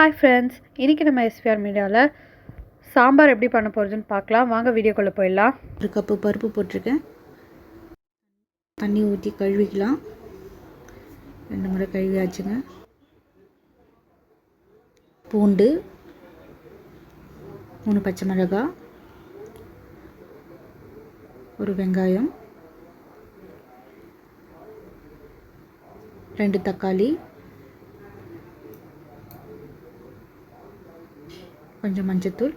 Hi friends, இன்றைக்கி நம்ம SPR மீடியாவில் சாம்பார் எப்படி பண்ண போகிறதுன்னு பார்க்கலாம். வாங்க வீடியோக்குள்ளே போயிடலாம். ஒரு கப்பு பருப்பு போட்டிருக்கேன். தண்ணி ஊற்றி கழுவிக்கலாம். 2 முறை கழுவியாச்சுங்க. பூண்டு, 3 பச்சை மிளகாய், ஒரு வெங்காயம், 2 தக்காளி, கொஞ்சம் மஞ்சத்தூள்,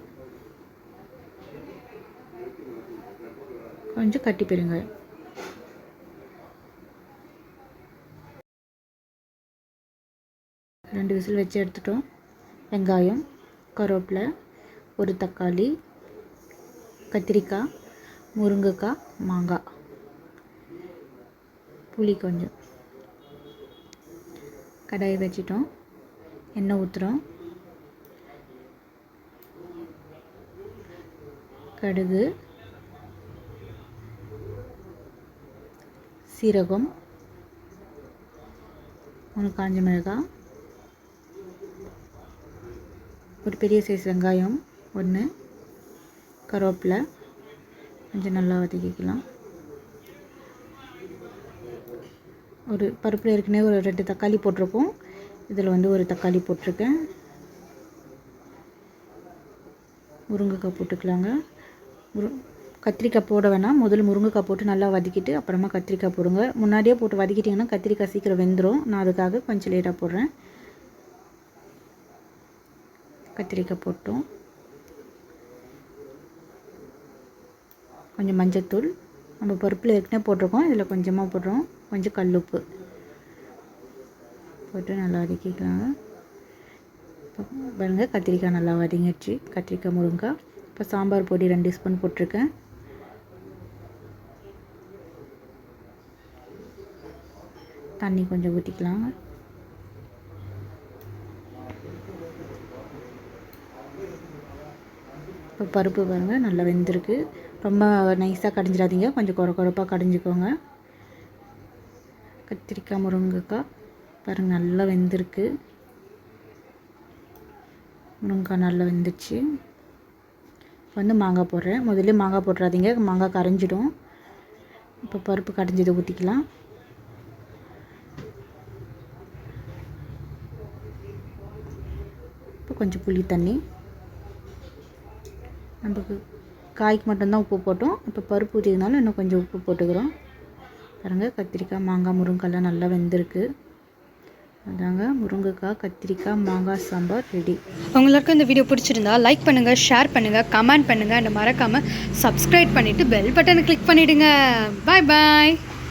கொஞ்சம் கட்டி பெருங்காயம். ரெண்டு விசில் வச்சு எடுத்துட்டோம். வெங்காயம், கருவேப்பிலை, ஒரு தக்காளி, கத்திரிக்காய், முருங்கைக்காய், மாங்காய், புளி கொஞ்சம். கடாயை வச்சிட்டோம். எண்ணெய் ஊற்றுறோம். கடுகு, சீரகம், 3 காஞ்ச மிளகாய், ஒரு பெரிய சைஸ் வெங்காயம் 1, கருவேப்பிலை கொஞ்சம் நல்லா வதக்கிக்கலாம். ஒரு பருப்பில் ஏற்கனவே ஒரு 2 தக்காளி போட்டிருக்கோம். இதில் ஒரு தக்காளி போட்டிருக்கேன். முருங்கைக்காய் போட்டுக்கலாங்க. கத்திரிக்காய் போட வேணாம். முதல்ல முருங்கைக்காய் போட்டு நல்லா வதக்கிட்டு அப்புறமா கத்திரிக்காய் போடுங்க. முன்னாடியே போட்டு வதக்கிட்டிங்கன்னா கத்திரிக்காய் சீக்கிரம் வெந்துடும். நான் அதுக்காக கொஞ்சம் லேட்டாக போடுறேன். கத்திரிக்காய் போட்டோம். கொஞ்சம் மஞ்சத்தூள், நம்ம பருப்பில் ஏற்கனவே போட்டிருக்கோம். இதில் கொஞ்சமாக போடுறோம். கொஞ்சம் கல்லுப்பு போட்டு நல்லா வதக்கிக்கலாங்க. பாருங்கள், கத்திரிக்காய் நல்லா வதங்கிடுச்சு. கத்திரிக்காய், முருங்காய். இப்போ சாம்பார் பொடி 2 ஸ்பூன் போட்டிருக்கேன். தண்ணி கொஞ்சம் ஊற்றிக்கலாங்க. இப்போ பருப்பு பாருங்கள் நல்லா வெந்திருக்கு. ரொம்ப நைஸாக கடைஞ்சிடாதீங்க, கொஞ்சம் குறப்பாக கடைஞ்சிக்கோங்க. கத்திரிக்காய், முருங்கைக்காய் பாருங்கள் நல்லா வெந்திருக்கு. முருங்கைக்காய் நல்லா வெந்துச்சு. மாங்காய் போடுறேன். முதல்ல மாங்காய் போட்டுறாதீங்க, மாங்காய் கரைஞ்சிடும். இப்போ பருப்பு கடைஞ்சதை ஊற்றிக்கலாம். இப்போ கொஞ்சம் புளி தண்ணி. நமக்கு காய்க்கு மட்டும்தான் உப்பு போட்டோம். இப்போ பருப்பு ஊற்றினாலும் இன்னும் கொஞ்சம் உப்பு போட்டுக்கிறோம். பாருங்கள், கத்திரிக்காய், மாங்காய், முருங்கைக்காய்லாம் நல்லா வெந்திருக்கு. அதாங்க முருங்கைக்காய், கத்திரிக்காய், மாங்காய் சாம்பார் ரெடி. உங்களுக்கு இந்த வீடியோ பிடிச்சிருந்தா லைக் பண்ணுங்கள், ஷேர் பண்ணுங்கள், கமெண்ட் பண்ணுங்கள். அண்ட் மறக்காமல் சப்ஸ்கிரைப் பண்ணிவிட்டு பெல் பட்டனை கிளிக் பண்ணிவிடுங்க. பாய் பாய்.